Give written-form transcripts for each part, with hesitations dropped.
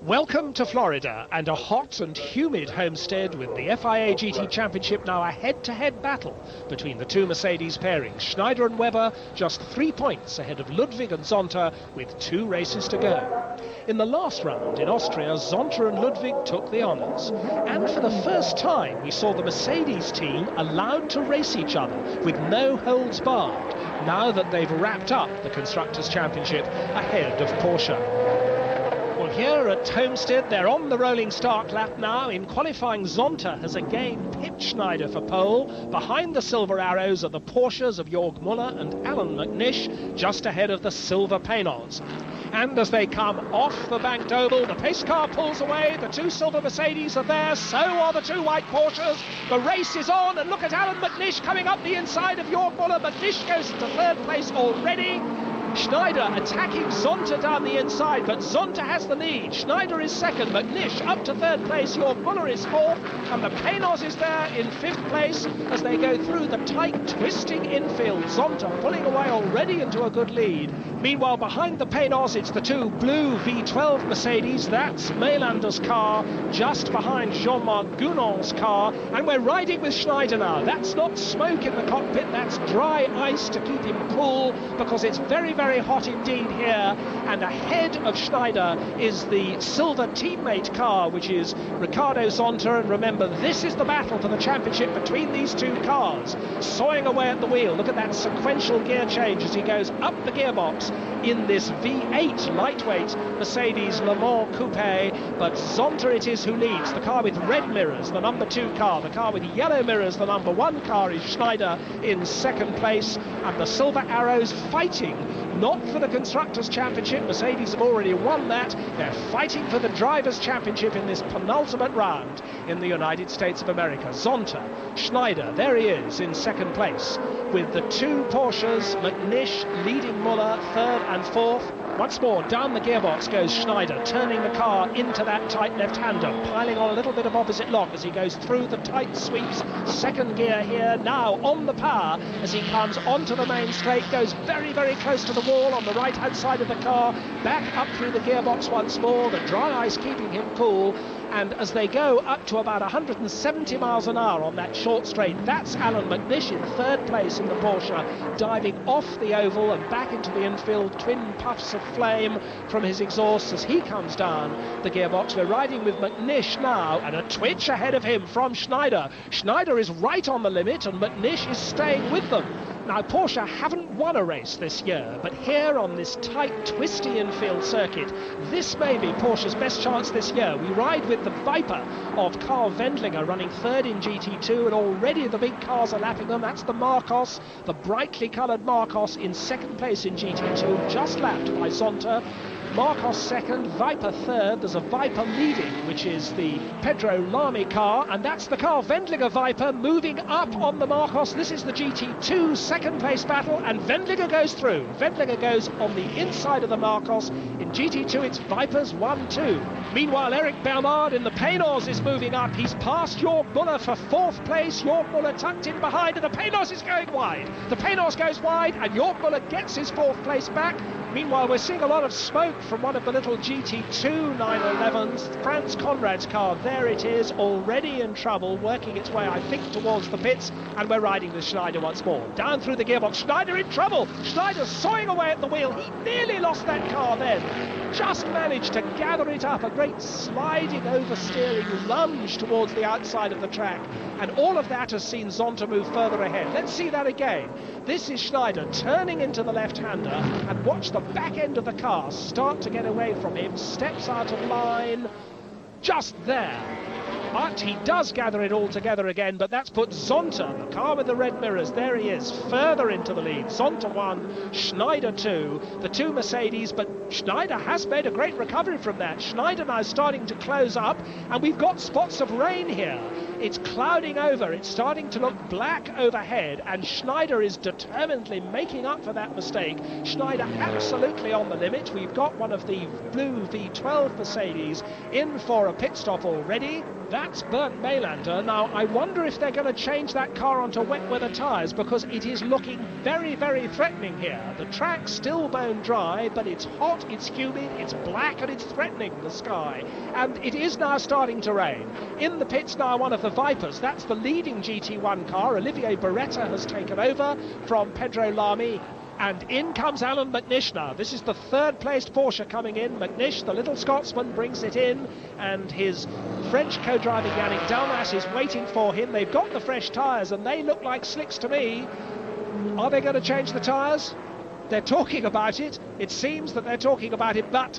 Welcome to Florida and a hot and humid Homestead with the FIA GT Championship now a head-to-head battle between the two Mercedes pairings. Schneider and Webber just 3 points ahead of Ludwig and Zonta with 2 races to go. In the last round in Austria, Zonta and Ludwig took the honours. And for the first time we saw the Mercedes team allowed to race each other with no holds barred, now that they've wrapped up the Constructors' Championship ahead of Porsche. Well, here at Homestead, they're on the rolling start lap now. In qualifying, Zonta has again pipped Schneider for pole. Behind the silver arrows are the Porsches of Jörg Muller and Alan McNish, just ahead of the silver Paynos. And as they come off the banked oval, the pace car pulls away, the 2 silver Mercedes are there, so are the 2 white Porsches. The race is on, and look at Alan McNish coming up the inside of Jörg Muller. McNish goes into 3rd place already. Schneider attacking Zonta down the inside, but Zonta has the lead. Schneider is 2nd, McNish up to 3rd place, Jörg Muller is 4th, and the Paynos is there in 5th place as they go through the tight, twisting infield. Zonta pulling away already into a good lead. Meanwhile, behind the Paynos, it's the 2 blue V12 Mercedes. That's Melander's car, just behind Jean-Marc Gounon's car, and we're riding with Schneider now. That's not smoke in the cockpit, that's dry ice to keep him cool, because it's very, very hot indeed here. And ahead of Schneider is the silver teammate car, which is Ricardo Zonta. And remember, this is the battle for the championship between these 2 cars. Sawing away at the wheel. Look at that sequential gear change as he goes up the gearbox in this V8 lightweight Mercedes Le Mans Coupe. But Zonta it is who leads. The car with red mirrors, the number 2 car. The car with yellow mirrors, the number 1 car, is Schneider in 2nd place. And the silver arrows fighting not for the Constructors' Championship. Mercedes have already won that. They're fighting for the Drivers' Championship in this penultimate round in the United States of America. Zonta, Schneider, there he is in 2nd place with the 2 Porsches, McNish leading Muller 3rd and 4th. Once more, down the gearbox goes Schneider, turning the car into that tight left-hander, piling on a little bit of opposite lock as he goes through the tight sweeps. 2nd gear here, now on the power as he comes onto the main straight, goes very, very close to the wall on the right-hand side of the car, back up through the gearbox once more, the dry ice keeping him cool. And as they go up to about 170 miles an hour on that short straight, that's Alan McNish in 3rd place in the Porsche, diving off the oval and back into the infield, twin puffs of flame from his exhaust as he comes down the gearbox. We're riding with McNish now, and a twitch ahead of him from Schneider. Schneider is right on the limit, and McNish is staying with them. Now, Porsche haven't won a race this year, but here on this tight, twisty infield circuit, this may be Porsche's best chance this year. We ride with the Viper of Carl Wendlinger running 3rd in GT2, and already the big cars are lapping them. That's the Marcos, the brightly coloured Marcos in 2nd place in GT2, just lapped by Zonta. Marcos 2nd, Viper 3rd. There's a Viper leading, which is the Pedro Lamy car, and that's the Carl Wendlinger Viper moving up on the Marcos. This is the GT2 2nd place battle, and Wendlinger goes through. Wendlinger goes on the inside of the Marcos. In GT2 it's Vipers 1-2. Meanwhile, Eric Bernard in the Paynos is moving up. He's passed Jörg Muller for 4th place. Jörg Muller tucked in behind, and the Paynos is going wide. The Paynos goes wide, and Jörg Muller gets his 4th place back. Meanwhile, we're seeing a lot of smoke from one of the little GT2 911s. Franz Conrad's car, there it is, already in trouble, working its way, I think, towards the pits, and we're riding with Schneider once more. Down through the gearbox, Schneider in trouble! Schneider sawing away at the wheel, he nearly lost that car then. Just managed to gather it up, a great sliding oversteering lunge towards the outside of the track. And all of that has seen Zonta move further ahead. Let's see that again. This is Schneider turning into the left-hander, and watch the back end of the car start to get away from him, steps out of line, just there. But he does gather it all together again, but that's put Zonta, the car with the red mirrors, there he is, further into the lead. Zonta 1, Schneider 2, the 2 Mercedes, but Schneider has made a great recovery from that. Schneider now starting to close up, and we've got spots of rain here. It's clouding over, it's starting to look black overhead, and Schneider is determinedly making up for that mistake. Schneider absolutely on the limit. We've got one of the blue V12 Mercedes in for a pit stop already. That's Bernd Mailander. Now, I wonder if they're going to change that car onto wet weather tyres, because it is looking very, very threatening here. The track's still bone dry, but it's hot, it's humid, it's black, and it's threatening the sky. And it is now starting to rain. In the pits now, one of the Vipers. That's the leading GT1 car. Olivier Beretta has taken over from Pedro Lamy. And in comes Alan McNish now. This is the third-placed Porsche coming in. McNish, the little Scotsman, brings it in, and his French co-driving Yannick Dalmas is waiting for him. They've got the fresh tyres, and they look like slicks to me. Are they going to change the tyres? They're talking about it. It seems that they're talking about it, but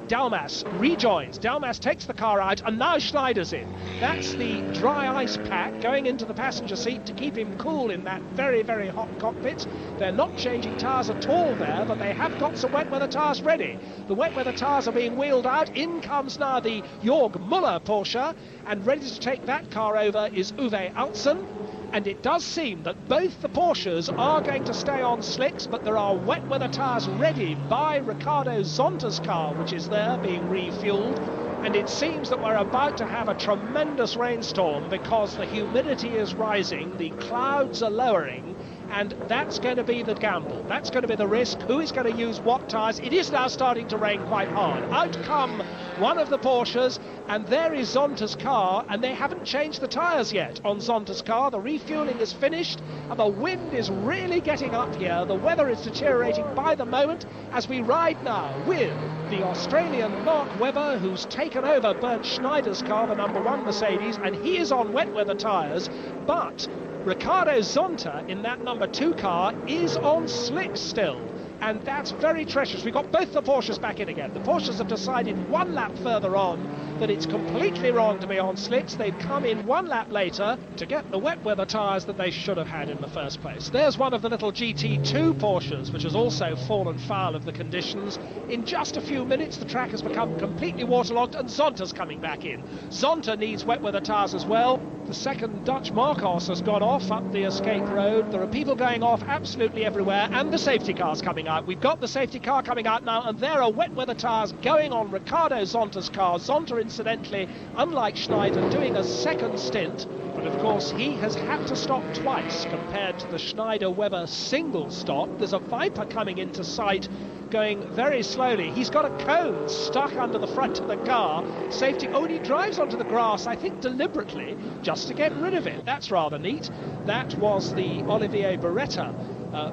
Dalmas rejoins. Dalmas takes the car out, and now Schneider's in. That's the dry ice pack going into the passenger seat to keep him cool in that very, very hot cockpit. They're not changing tyres at all there, but they have got some wet weather tyres ready. The wet weather tyres are being wheeled out. In comes now the Jörg Müller Porsche, and ready to take that car over is Uwe Altzen. And it does seem that both the Porsches are going to stay on slicks, but there are wet weather tyres ready by Ricardo Zonta's car, which is there being refueled. And it seems that we're about to have a tremendous rainstorm because the humidity is rising, the clouds are lowering, and that's going to be the gamble. That's going to be the risk. Who is going to use what tyres? It is now starting to rain quite hard. Out come one of the Porsches, and there is Zonta's car, and they haven't changed the tyres yet on Zonta's car. The refuelling is finished, and the wind is really getting up here. The weather is deteriorating by the moment as we ride now with the Australian Mark Webber, who's taken over Bernd Schneider's car, the #1 Mercedes, and he is on wet weather tyres, but Ricardo Zonta in that #2 car is on slicks still. And that's very treacherous. We've got both the Porsches back in again. The Porsches have decided one lap further on that it's completely wrong to be on slicks. They've come in one lap later to get the wet weather tyres that they should have had in the first place. There's one of the little GT2 Porsches, which has also fallen foul of the conditions. In just a few minutes, the track has become completely waterlogged, and Zonta's coming back in. Zonta needs wet weather tyres as well. The second Dutch Marcos has gone off up the escape road. There are people going off absolutely everywhere, and the safety car's coming out. We've got the safety car coming out now, and there are wet weather tyres going on Ricardo Zonta's car. Zonta, incidentally, unlike Schneider, doing a second stint, but of course he has had to stop twice compared to the Schneider-Webber single stop. There's a Viper coming into sight, going very slowly. He's got a cone stuck under the front of the car. Safety, oh, and he drives onto the grass, I think deliberately, just to get rid of it. That's rather neat. That was the Olivier Beretta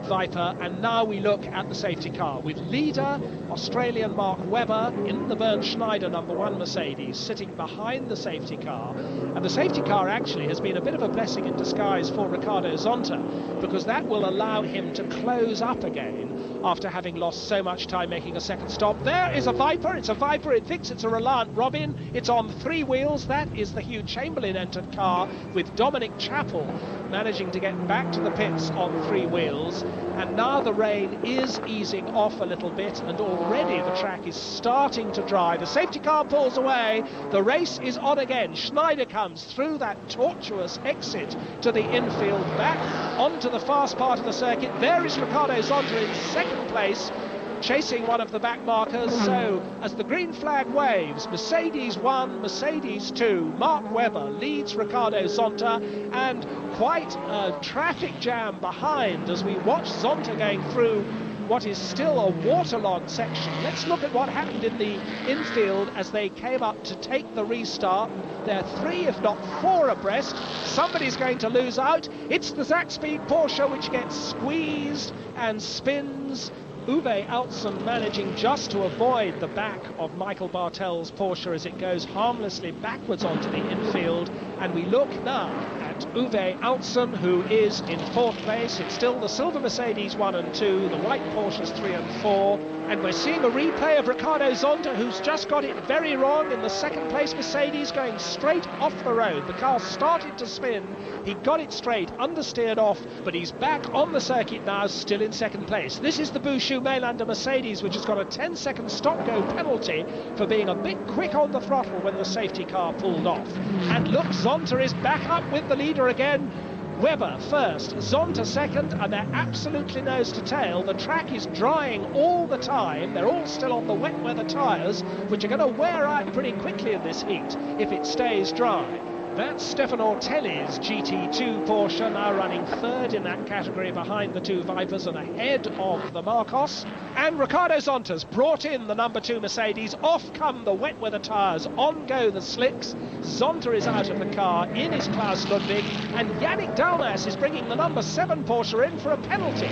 Viper, and now we look at the safety car with leader Australian Mark Webber in the Bernd Schneider #1 Mercedes sitting behind the safety car. And the safety car actually has been a bit of a blessing in disguise for Ricardo Zonta, because that will allow him to close up again after having lost so much time making a second stop. There is a Viper. It's a Viper. It thinks it's a Reliant Robin. It's on 3 wheels. That is the Hugh Chamberlain entered car, with Dominic Chappell managing to get back to the pits on 3 wheels. And now the rain is easing off a little bit, and already the track is starting to dry. The safety car pulls away. The race is on again. Schneider comes through that tortuous exit to the infield, back onto the fast part of the circuit. There is Ricardo Zonta in second place, chasing one of the back markers. So as the green flag waves, Mercedes 1, Mercedes 2, Mark Webber leads Ricardo Zonta, and quite a traffic jam behind as we watch Zonta going through what is still a waterlogged section. Let's look at what happened in the infield as they came up to take the restart. They're 3, if not 4 abreast. Somebody's going to lose out. It's the Zakspeed Porsche which gets squeezed and spins. Uwe Altzen managing just to avoid the back of Michael Bartel's Porsche as it goes harmlessly backwards onto the infield. And we look now at Uwe Altzen, who is in 4th place. It's still the silver Mercedes 1 and 2, the white Porsches 3 and 4. And we're seeing a replay of Ricardo Zonta, who's just got it very wrong in the second place Mercedes, going straight off the road. The car started to spin. He got it straight, understeered off, but he's back on the circuit now, still in second place. This is the Bouchou Mailander Mercedes, which has got a 10-second stop-go penalty for being a bit quick on the throttle when the safety car pulled off. And look, Zonta is back up with the leader again. Webber first, Zonta second, and they're absolutely nose to tail. The track is drying all the time. They're all still on the wet weather tyres, which are going to wear out pretty quickly in this heat if it stays dry. That's Stefan Ortelli's GT2 Porsche, now running third in that category behind the two Vipers and ahead of the Marcos. And Ricardo Zonta's brought in the number 2 Mercedes. Off come the wet weather tyres, on go the slicks. Zonta is out of the car, in is Klaus Ludwig, and Yannick Dalmas is bringing the number 7 Porsche in for a penalty.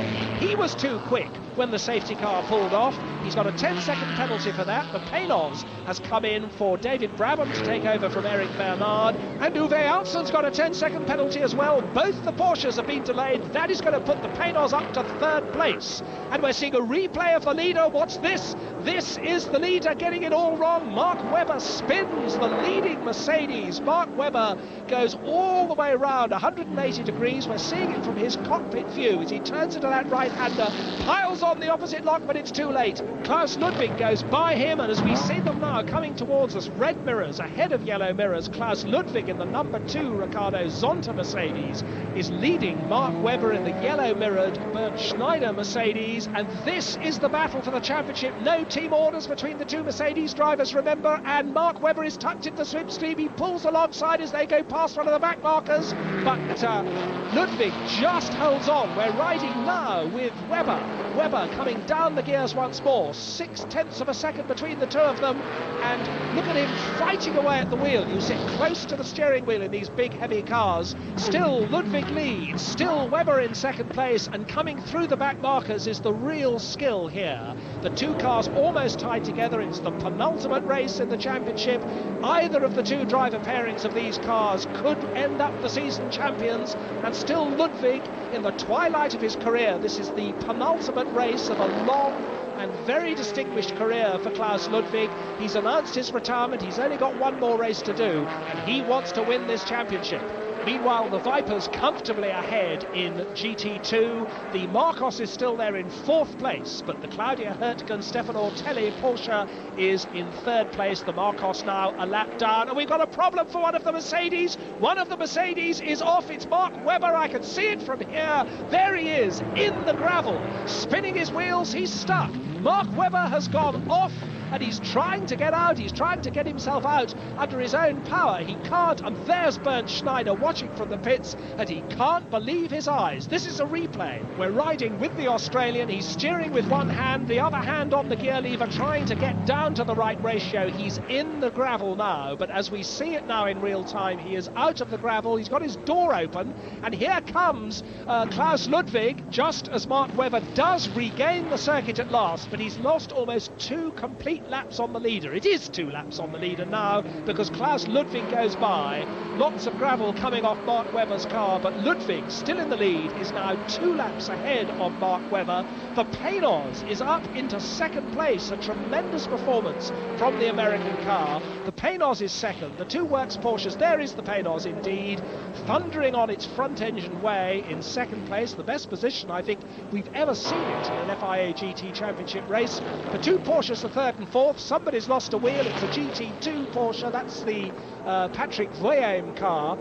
He was too quick when the safety car pulled off. He's got a 10-second penalty for that. The Panos has come in for David Brabham to take over from Eric Bernard, and Uwe Altson's got a 10-second penalty as well. Both the Porsches have been delayed. That is going to put the Panos up to third place, and we're seeing a replay of the leader. What's this? This is the leader getting it all wrong. Mark Webber spins the leading Mercedes. Mark Webber goes all the way around 180 degrees. We're seeing it from his cockpit view as he turns into that right-hander, piles on the opposite lock, but it's too late. Klaus Ludwig goes by him, and as we see them now coming towards us, red mirrors ahead of yellow mirrors, Klaus Ludwig in the number 2 Ricardo Zonta Mercedes is leading Mark Webber in the yellow mirrored Bernd Schneider Mercedes, and this is the battle for the championship. No team orders between the two Mercedes drivers, remember, and Mark Webber is tucked into slipstream. He pulls alongside as they go past one of the back markers, but Ludwig just holds on. We're riding now with Webber coming down the gears once more, 0.6 of a second between the two of them, and look at him fighting away at the wheel. You sit close to the steering wheel in these big heavy cars. Still Ludwig leads, still Webber in second place, and coming through the back markers is the real skill here. The two cars almost tied together. It's the penultimate race in the championship. Either of the two driver pairings of these cars could end up the season champions, and still Ludwig in the twilight of his career. This is the penultimate race of a long and very distinguished career for Klaus Ludwig. He's announced his retirement. He's only got one more race to do, and he wants to win this championship. Meanwhile, the Vipers comfortably ahead in GT2. The Marcos is still there in 4th place, but the Claudia Hurtgen Stefan Ortelli Porsche is in 3rd place. The Marcos now a lap down, and we've got a problem for one of the Mercedes. One of the Mercedes is off. It's Mark Webber. I can see it from here. There he is in the gravel, spinning his wheels. He's stuck. Mark Webber has gone off, and he's trying to get out. He's trying to get himself out under his own power. He can't, and there's Bernd Schneider watching from the pits, and he can't believe his eyes. This is a replay. We're riding with the Australian. He's steering with one hand, the other hand on the gear lever, trying to get down to the right ratio. He's in the gravel now, but as we see it now in real time, he is out of the gravel. He's got his door open, and here comes Klaus Ludwig, just as Mark Webber does regain the circuit at last, but he's lost almost 2 complete laps on the leader. It is 2 laps on the leader now, because Klaus Ludwig goes by. Lots of gravel coming off Mark Webber's car, but Ludwig, still in the lead, is now 2 laps ahead of Mark Webber. The Panos is up into 2nd place, a tremendous performance from the American car. The Panos is 2nd, the 2 Works Porsches, there is the Panos indeed, thundering on its front engine way in 2nd place, the best position I think we've ever seen it in an FIA GT Championship race. The 2 Porsches are 3rd and 4th. Somebody's lost a wheel. It's a GT2 Porsche. That's the Patrick Voyame car.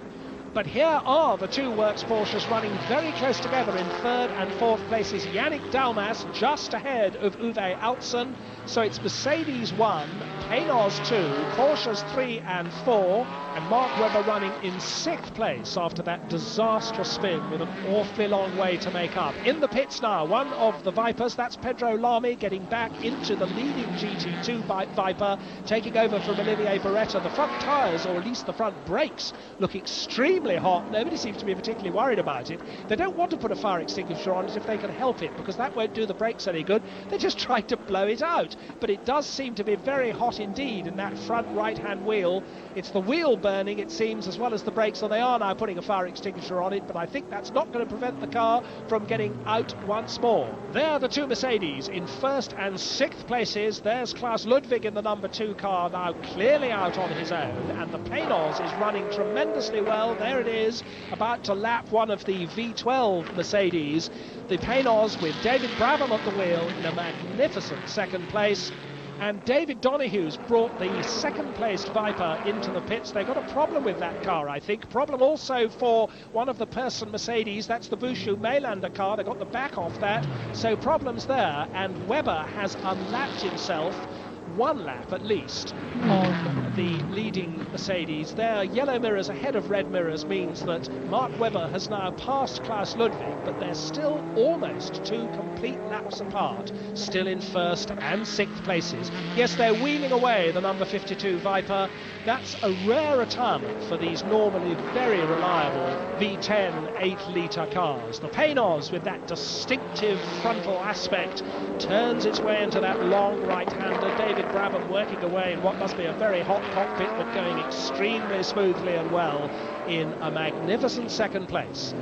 But here are the 2 Works Porsches running very close together in 3rd and 4th places. Yannick Dalmas just ahead of Uwe Altson. So it's Mercedes 1, Panos 2, Porsches 3 and 4, and Mark Webber running in 6th place after that disastrous spin with an awfully long way to make up. In the pits now, one of the Vipers, that's Pedro Lamy, getting back into the leading GT2 Viper, taking over from Olivier Beretta. The front tyres, or at least the front brakes, look extremely hot. Nobody seems to be particularly worried about it. They don't want to put a fire extinguisher on it if they can help it, because that won't do the brakes any good. They're just trying to blow it out. But it does seem to be very hot indeed in that front right-hand wheel. It's the wheel burning, it seems, as well as the brakes, so they are now putting a fire extinguisher on it, but I think that's not going to prevent the car from getting out once more. There, the 2 Mercedes in 1st and 6th places. There's Klaus Ludwig in the number 2 car, now clearly out on his own, and the Panos is running tremendously well. There it is, about to lap one of the V12 Mercedes. The Panos with David Brabham at the wheel in a magnificent 2nd place. And David Donohue's brought the 2nd placed Viper into the pits. They've got a problem with that car, I think. Problem also for one of the Person Mercedes. That's the Bushu Mailander car. They got the back off that. So problems there. And Webber has unlapped himself 1 lap at least on the leading leading Mercedes. Their yellow mirrors ahead of red mirrors means that Mark Webber has now passed Klaus Ludwig, but they're still almost 2 complete laps apart, still in 1st and 6th places. Yes, they're wheeling away the number 52 Viper. That's a rare retirement for these normally very reliable V10 8-litre cars. The Paynos, with that distinctive frontal aspect, turns its way into that long right-hander. David Brabham working away in what must be a very hot cockpit, but going extremely smoothly and well in a magnificent 2nd place.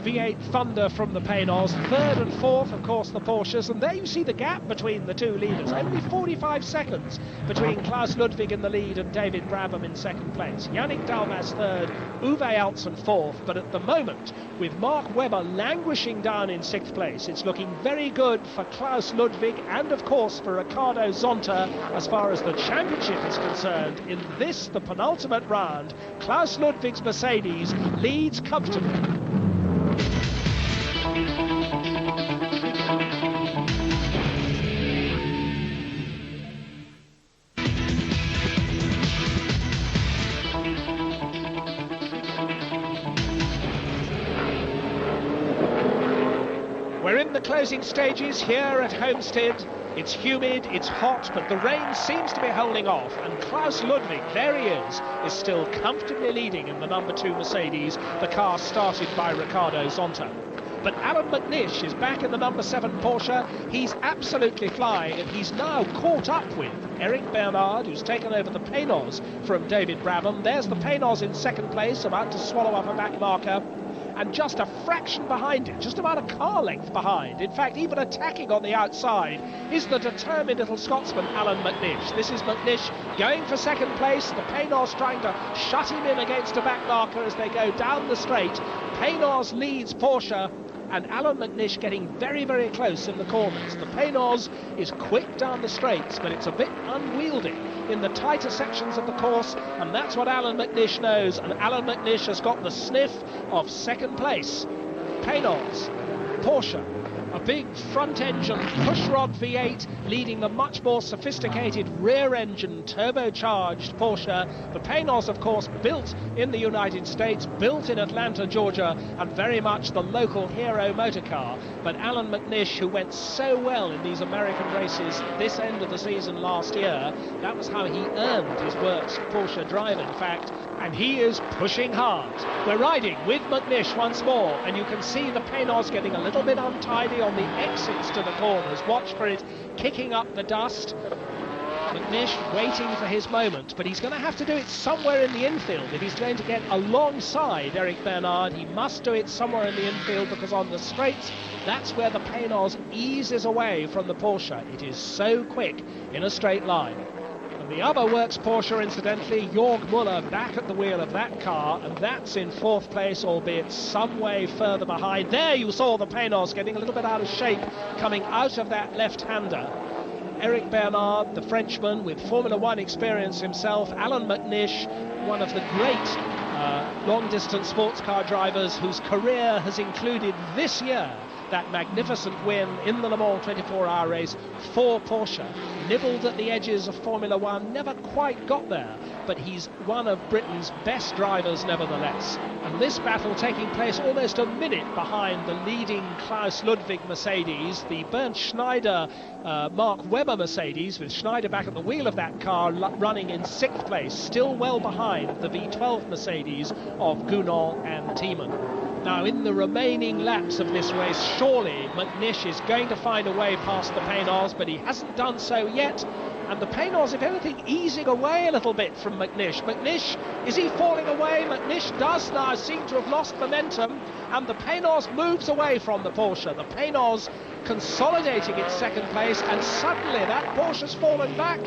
V8 Thunder from the Paynos, 3rd and 4th, of course, the Porsches, and there you see the gap between the 2 leaders, only 45 seconds between Klaus Ludwig in the lead and David Brabham in 2nd place. Yannick Dalmas 3rd, Uwe Altzen 4th, but at the moment, with Mark Webber languishing down in 6th place, it's looking very good for Klaus Ludwig and, of course, for Ricardo Zonta as far as the championship is concerned. In this, the penultimate round, Klaus Ludwig's Mercedes leads comfortably. We're in the closing stages here at Homestead. It's humid, it's hot, but the rain seems to be holding off, and Klaus Ludwig, there he is still comfortably leading in the number 2 Mercedes, the car started by Ricardo Zonta. But Alan McNish is back in the number 7 Porsche. He's absolutely flying, and he's now caught up with Eric Bernard, who's taken over the Paynos from David Brabham. There's the Paynos in 2nd place, about to swallow up a back marker. And just a fraction behind it, just about a car length behind, in fact even attacking on the outside, is the determined little Scotsman Alan McNish. This is McNish going for 2nd place, the Paynos trying to shut him in against a back marker as they go down the straight. Paynos leads Porsche, and Alan McNish getting very, very close in the corners. The Paynos is quick down the straights, but it's a bit unwieldy in the tighter sections of the course, and that's what Alan McNish knows, and Alan McNish has got the sniff of 2nd place. Paynos, Porsche, a big front-engine pushrod V8 leading the much more sophisticated rear-engine turbocharged Porsche. The Paynos, of course, built in the United States, built in Atlanta, Georgia, and very much the local hero motor car. But Alan McNish, who went so well in these American races this end of the season last year, that was how he earned his worst Porsche driver, in fact, and he is pushing hard. We're riding with McNish once more, and you can see the Paynos getting a little bit untidy on the exits to the corners. Watch for it kicking up the dust. McNish waiting for his moment, but he's going to have to do it somewhere in the infield. If he's going to get alongside Eric Bernard, he must do it somewhere in the infield, because on the straights, that's where the Paynos eases away from the Porsche. It is so quick in a straight line. And the other works Porsche, incidentally, Jörg Müller back at the wheel of that car, and that's in 4th place, albeit some way further behind. There you saw the Paynos getting a little bit out of shape coming out of that left-hander. Eric Bernard, the Frenchman with Formula One experience himself, Alan McNish, one of the great long-distance sports car drivers whose career has included this year that magnificent win in the Le Mans 24-hour race for Porsche. Nibbled at the edges of Formula One, never quite got there, but he's one of Britain's best drivers nevertheless. And this battle taking place almost a minute behind the leading Klaus Ludwig Mercedes, the Bernd Schneider Mark Webber Mercedes, with Schneider back at the wheel of that car running in 6th place, still well behind the V12 Mercedes of Gounon and Thiemann. Now, in the remaining laps of this race, surely McNish is going to find a way past the Paynos, but he hasn't done so yet. And the Paynos, if anything, easing away a little bit from McNish. McNish, is he falling away? McNish does now seem to have lost momentum, and the Paynos moves away from the Porsche. The Paynos consolidating its 2nd place, and suddenly that Porsche's fallen back.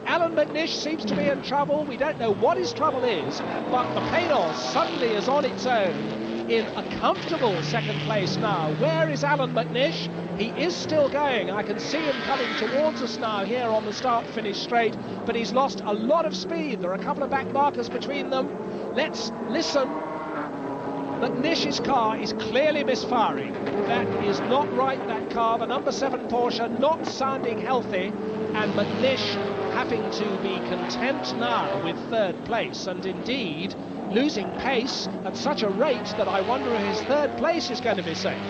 Alan McNish seems to be in trouble. We don't know what his trouble is, but the Paynos suddenly is on its own in a comfortable 2nd place now. Where is Alan McNish? He is still going. I can see him coming towards us now here on the start-finish straight, but he's lost a lot of speed. There are a couple of back markers between them. Let's listen. McNish's car is clearly misfiring. That is not right, that car. The number 7 Porsche not sounding healthy, and McNish having to be content now with third place, and indeed losing pace at such a rate that I wonder if his third place is going to be safe.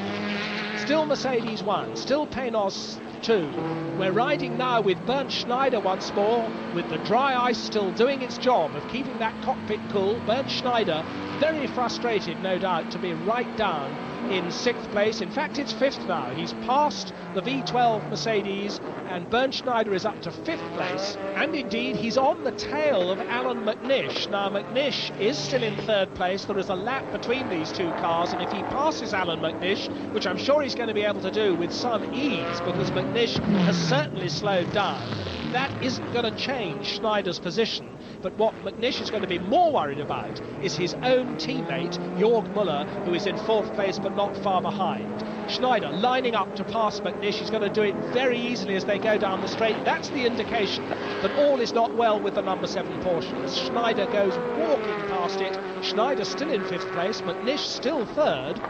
Still Mercedes 1, still Penos 2. We're riding now with Bernd Schneider once more, with the dry ice still doing its job of keeping that cockpit cool. Bernd Schneider very frustrated, no doubt, to be right down in 6th place. In fact, it's 5th now. He's passed the V12 Mercedes, and Bernd Schneider is up to 5th place. And indeed, he's on the tail of Alan McNish. Now, McNish is still in 3rd place. There is a lap between these two cars, and if he passes Alan McNish, which I'm sure he's going to be able to do with some ease, because McNish has certainly slowed down, that isn't going to change Schneider's position. But what McNish is going to be more worried about is his own teammate, Jörg Müller, who is in 4th place but not far behind. Schneider lining up to pass McNish. He's going to do it very easily as they go down the straight. That's the indication that all is not well with the number 7 Porsche. As Schneider goes walking past it, Schneider still in 5th place, McNish still 3rd.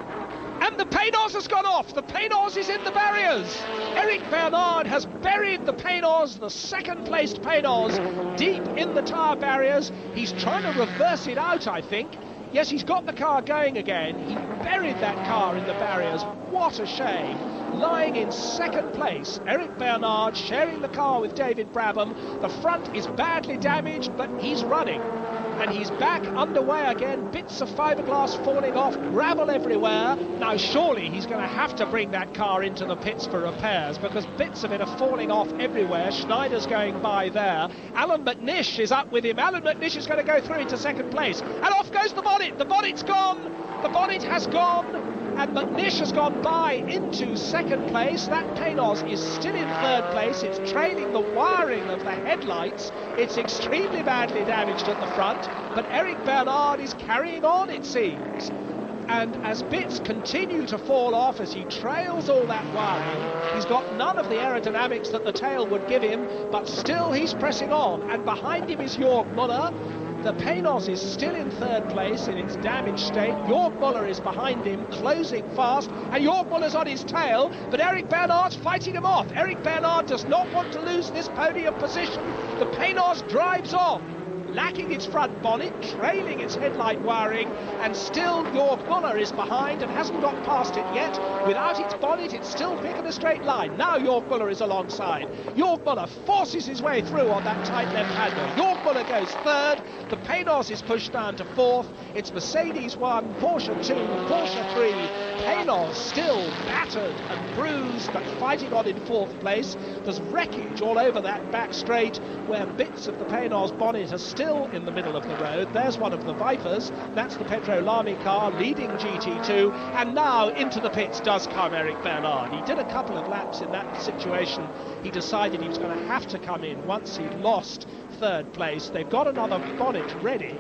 And the Penos has gone off. The Penos is in the barriers. Eric Bernard has buried the Penos, the 2nd placed Penos, deep in the tyre barriers. He's trying to reverse it out, I think. Yes, he's got the car going again. He buried that car in the barriers. What a shame. Lying in 2nd place, Eric Bernard sharing the car with David Brabham. The front is badly damaged, but he's running. And he's back underway again, bits of fiberglass falling off, gravel everywhere. Now surely he's going to have to bring that car into the pits for repairs, because bits of it are falling off everywhere. Schneider's going by there. Alan McNish is up with him. Alan McNish is going to go through into 2nd place. And off goes the bonnet. The bonnet's gone. The bonnet has gone. And McNish has gone by into 2nd place. That Penos is still in 3rd place. It's trailing the wiring of the headlights. It's extremely badly damaged at the front, but Eric Bernard is carrying on, it seems. And as bits continue to fall off as he trails all that wiring, he's got none of the aerodynamics that the tail would give him, but still he's pressing on. And behind him is Jörg Müller. The Penos is still in 3rd place in its damaged state. Jörg Müller is behind him, closing fast, and Jörg Müller's on his tail, but Eric Bernard's fighting him off. Eric Bernard does not want to lose this podium position. The Penos drives on, lacking its front bonnet, trailing its headlight wiring, and still Jörg Müller is behind and hasn't got past it yet. Without its bonnet, it's still picking a straight line. Now Jörg Müller is alongside. Jörg Müller forces his way through on that tight left handle. Jörg Müller goes 3rd. The Penos is pushed down to 4th. It's Mercedes 1, Porsche 2, Porsche 3. Penos still battered and bruised, but fighting on in 4th place. There's wreckage all over that back straight, where bits of the Penos bonnet are still in the middle of the road. There's one of the Vipers. That's the Pedro Lamy car leading GT2. And now into the pits does come Eric Bernard. He did a couple of laps in that situation. He decided he was going to have to come in once he'd lost 3rd place. They've got another bonnet ready,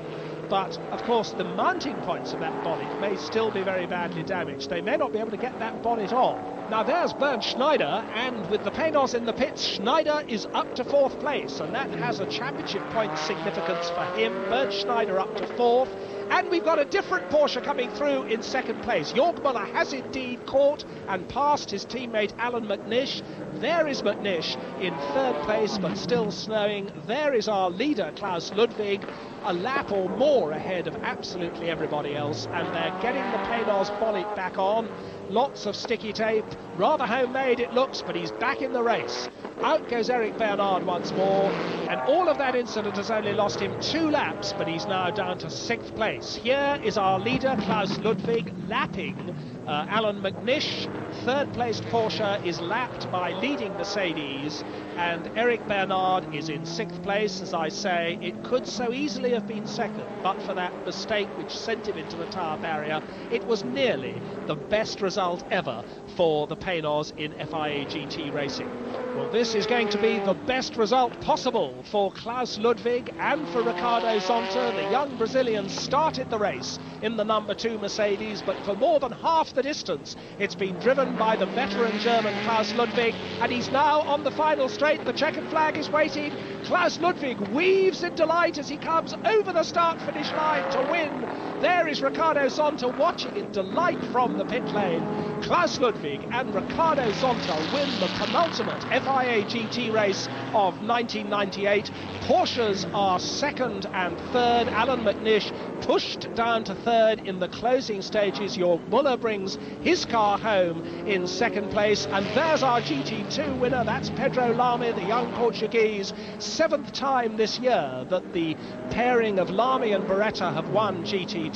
but of course the mounting points of that bonnet may still be very badly damaged. They may not be able to get that bonnet on. Now there's Bernd Schneider, and with the Penos in the pits, Schneider is up to 4th place, and that has a championship point significance for him. Bernd Schneider up to 4th. And we've got a different Porsche coming through in 2nd place. Jörg Müller has indeed caught and passed his teammate Alan McNish. There is McNish in 3rd place, but still snowing. There is our leader, Klaus Ludwig, a lap or more ahead of absolutely everybody else. And they're getting the Penos bonnet back on. Lots of sticky tape, rather homemade it looks, but he's back in the race. Out goes Eric Bernard once more, and all of that incident has only lost him 2 laps, but he's now down to 6th place. Here is our leader, Klaus Ludwig, lapping Alan McNish. 3rd placed Porsche is lapped by leading Mercedes, and Eric Bernard is in 6th place. As I say, it could so easily have been 2nd, but for that mistake which sent him into the tyre barrier. It was nearly the best result ever for the Penos in FIA GT racing. Well, this is going to be the best result possible for Klaus Ludwig and for Ricardo Zonta. The young Brazilian started the race in the number 2 Mercedes, but for more than half the distance it's been driven by the veteran German Klaus Ludwig, and he's now on the final straight. The checkered flag is waiting. Klaus Ludwig weaves in delight as he comes over the start-finish line to win There is Ricardo Zonta watching in delight from the pit lane. Klaus Ludwig and Ricardo Zonta win the penultimate FIA GT race of 1998. Porsches are second and third. Alan McNish pushed down to third in the closing stages. Jörg Müller brings his car home in second place. And there's our GT2 winner. That's Pedro Lamy, the young Portuguese. 7th time this year that the pairing of Lamy and Beretta have won GT2.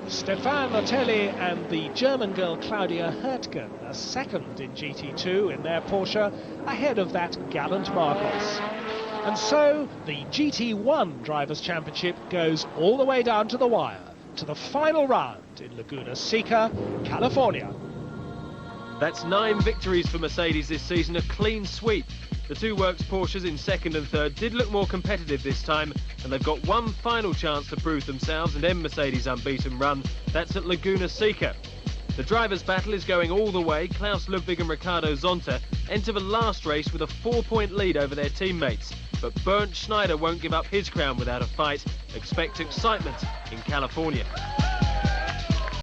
Stefan Lotelli and the German girl Claudia Hürtgen are second in GT2 in their Porsche, ahead of that gallant Marcos. And so the GT1 Drivers' Championship goes all the way down to the wire, to the final round in Laguna Seca, California. That's 9 victories for Mercedes this season, a clean sweep. The two Works Porsches in second and third did look more competitive this time, and they've got one final chance to prove themselves and end Mercedes' unbeaten run. That's at Laguna Seca. The drivers' battle is going all the way. Klaus Ludwig and Ricardo Zonta enter the last race with a 4-point lead over their teammates. But Bernd Schneider won't give up his crown without a fight. Expect excitement in California.